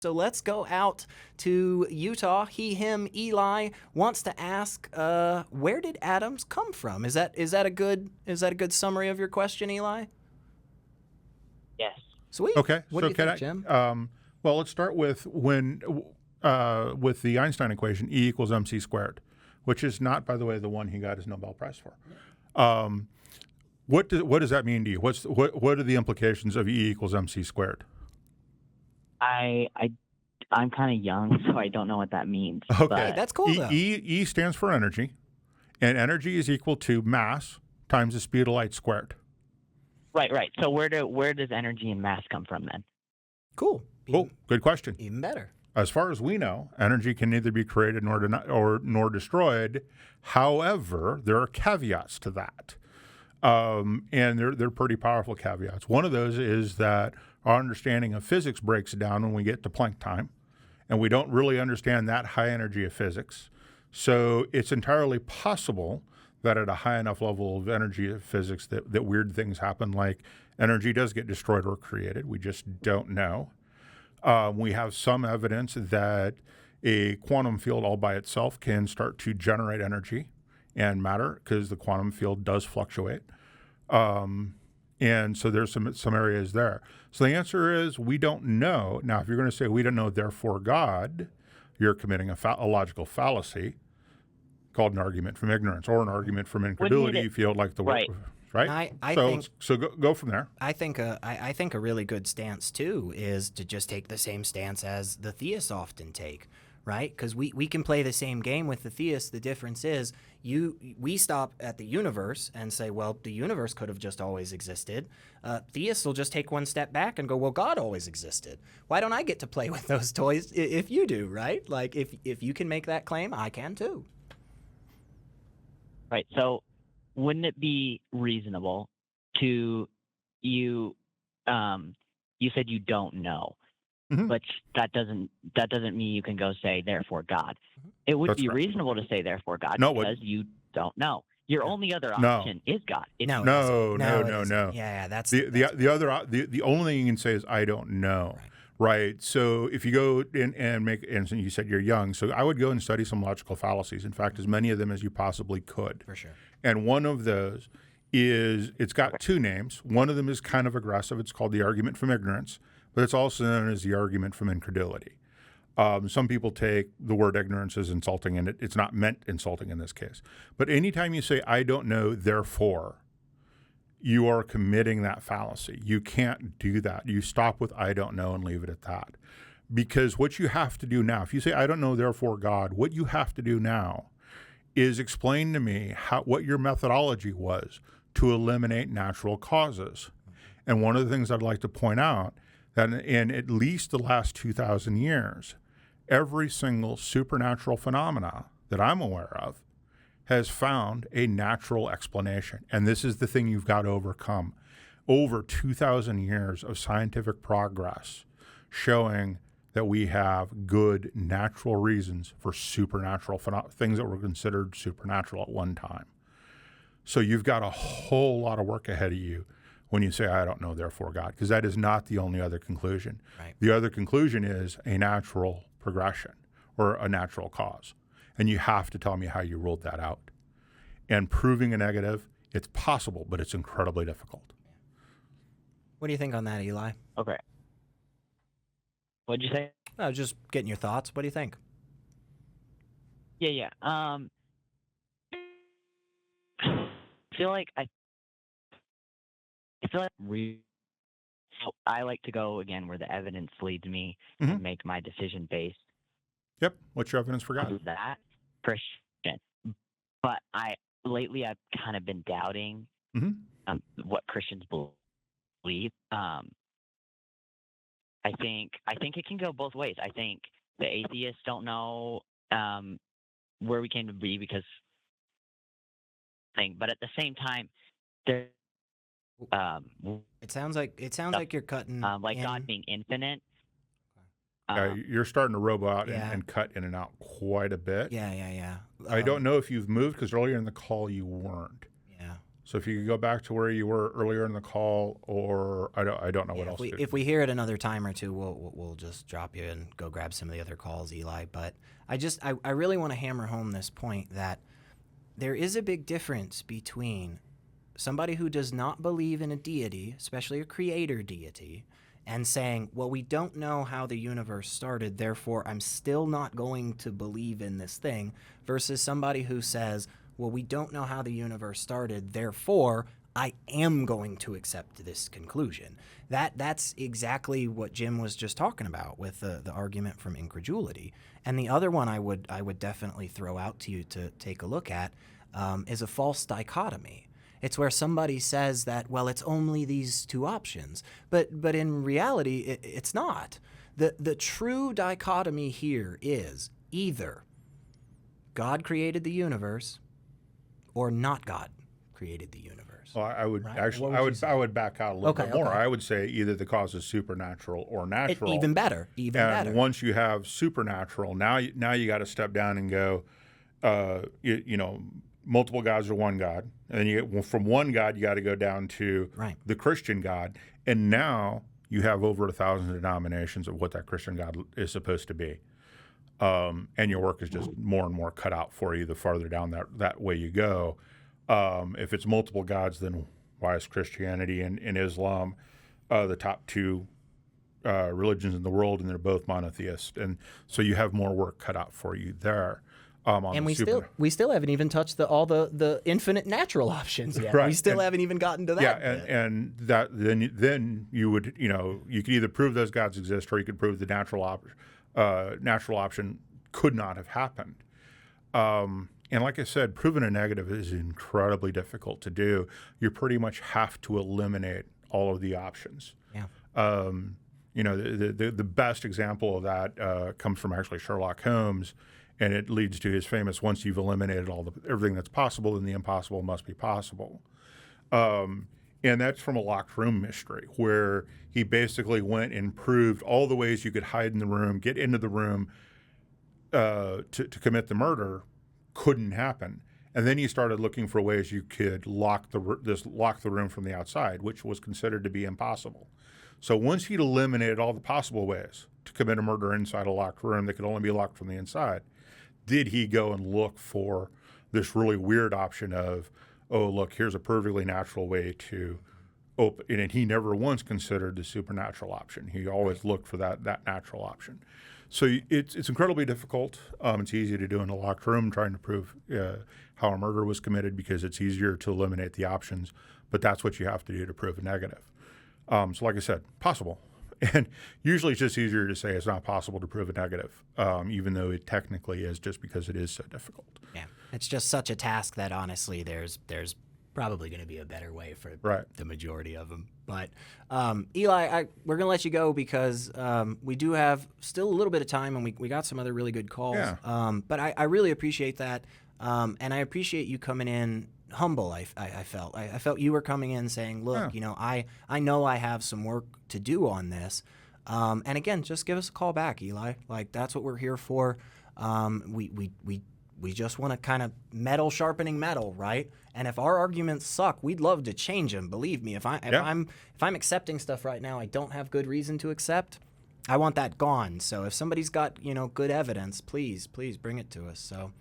So let's go out to Utah. He, him, Eli wants to ask, where did atoms come from? Is that a good summary of your question, Eli? Yes. Sweet. Okay. What do you think, Jim? Well, let's start with with the Einstein equation, E equals mc squared, which is not, by the way, the one he got his Nobel Prize for. What does that mean to you? What are the implications of E equals mc squared? I'm kind of young, so I don't know what that means. Okay, but that's cool though. E stands for energy, and energy is equal to mass times the speed of light squared. Right. So where does energy and mass come from then? Cool. Good question. Even better. As far as we know, energy can neither be created nor destroyed. However, there are caveats to that, and they're pretty powerful caveats. One of those is that our understanding of physics breaks down when we get to Planck time, and we don't really understand that high energy of physics. So it's entirely possible that at a high enough level of energy of physics that weird things happen, like energy does get destroyed or created. We just don't know. We have some evidence that a quantum field all by itself can start to generate energy and matter because the quantum field does fluctuate. And so there's some areas there. So the answer is we don't know. Now, if you're going to say we don't know, therefore God, you're committing a logical fallacy called an argument from ignorance or an argument from incredulity. If you don't like the word, right? I think go from there. I think a really good stance too is to just take the same stance as the theists often take, right? Because we can play the same game with the theists. The difference is we stop at the universe and say, well, the universe could have just always existed. Theists will just take one step back and go, well, God always existed. Why don't I get to play with those toys if you do, right? Like if you can make that claim, I can too. Right. So wouldn't it be reasonable to you said you don't know, but that doesn't mean you can go say therefore God. It would be reasonable to say therefore God because you don't know. Your only other option is God. No. Yeah, that's the only thing you can say is I don't know. Right. So if you go and you said you're young, so I would go and study some logical fallacies. In fact, as many of them as you possibly could. For sure. And one of those is, it's got two names. One of them is kind of aggressive. It's called the argument from ignorance, but it's also known as the argument from incredulity. Some people take the word ignorance as insulting, and it's not meant insulting in this case. But anytime you say, I don't know, therefore, you are committing that fallacy. You can't do that. You stop with I don't know and leave it at that. Because what you have to do now, if you say I don't know, therefore God, what you have to do now is explain to me what your methodology was to eliminate natural causes. And one of the things I'd like to point out, that in at least the last 2,000 years, every single supernatural phenomena that I'm aware of has found a natural explanation. And this is the thing you've got to overcome. Over 2,000 years of scientific progress showing that we have good natural reasons for supernatural things that were considered supernatural at one time. So you've got a whole lot of work ahead of you when you say, I don't know, therefore God, because that is not the only other conclusion. Right. The other conclusion is a natural progression or a natural cause. And you have to tell me how you ruled that out. And proving a negative, it's possible, but it's incredibly difficult. What do you think on that, Eli? Okay. What'd you say? Just getting your thoughts. What do you think? Yeah. I feel like I like to go again where the evidence leads me and make my decision based. Yep. What's your evidence for God? That Christian, but lately I've kind of been doubting what Christians believe. I think it can go both ways. I think the atheists don't know where we came to be because but at the same time, there. It sounds like you're cutting. God being infinite. You're starting to robo out and cut in and out quite a bit. Yeah. I don't know if you've moved because earlier in the call you weren't. Yeah. So if you could go back to where you were earlier in the call, or I don't know what else. If we hear it another time or two, we'll just drop you and go grab some of the other calls, Eli. But I really want to hammer home this point that there is a big difference between somebody who does not believe in a deity, especially a creator deity, and saying, well, we don't know how the universe started, therefore I'm still not going to believe in this thing, versus somebody who says, well, we don't know how the universe started, therefore I am going to accept this conclusion. That's exactly what Jim was just talking about with the argument from incredulity. And the other one I would definitely throw out to you to take a look at is a false dichotomy. It's where somebody says that, well, it's only these two options, but in reality, it's not. The true dichotomy here is either God created the universe or not God created the universe. Well, I would right? actually, I would back out a little bit more. I would say either the cause is supernatural or natural. Even better. And once you have supernatural, now you got to step down and go, multiple gods are one God. And then you get, from one God, you got to go down to the Christian God. And now you have over 1,000 denominations of what that Christian God is supposed to be. And your work is just more and more cut out for you the farther down that way you go. If it's multiple gods, then why is Christianity and Islam the top two religions in the world, and they're both monotheist? And so you have more work cut out for you there. And we still haven't even touched all the infinite natural options yet. Right. We still haven't even gotten to that. Yeah, and that then you would you could either prove those gods exist, or you could prove the natural option could not have happened. And like I said, proving a negative is incredibly difficult to do. You pretty much have to eliminate all of the options. Yeah. The best example of that comes from actually Sherlock Holmes, and it leads to his famous, once you've eliminated everything that's possible, then the impossible must be possible. And that's from a locked room mystery, where he basically went and proved all the ways you could hide in the room, get into the room to commit the murder, couldn't happen. And then he started looking for ways you could lock the room from the outside, which was considered to be impossible. So once he'd eliminated all the possible ways to commit a murder inside a locked room that could only be locked from the inside, did he go and look for this really weird option of, oh, look, here's a perfectly natural way to open, and he never once considered the supernatural option. He always looked for that natural option. So it's incredibly difficult. It's easy to do in a locked room trying to prove how a murder was committed, because it's easier to eliminate the options, but that's what you have to do to prove a negative. So like I said, possible. And usually it's just easier to say it's not possible to prove a negative, even though it technically is, just because it is so difficult. Yeah, it's just such a task that honestly there's probably going to be a better way for the majority of them. But Eli, we're going to let you go because we do have still a little bit of time, and we got some other really good calls. Yeah. But I really appreciate that, and I appreciate you coming in humble. I felt you were coming in saying, look, I know I have some work to do on this, and again, just give us a call back, Eli. Like, that's what we're here for. We just want to kind of metal sharpening metal, right? And if our arguments suck, we'd love to change them. Believe me, if I'm accepting stuff right now I don't have good reason to accept, I want that gone. So if somebody's got good evidence, please bring it to us. So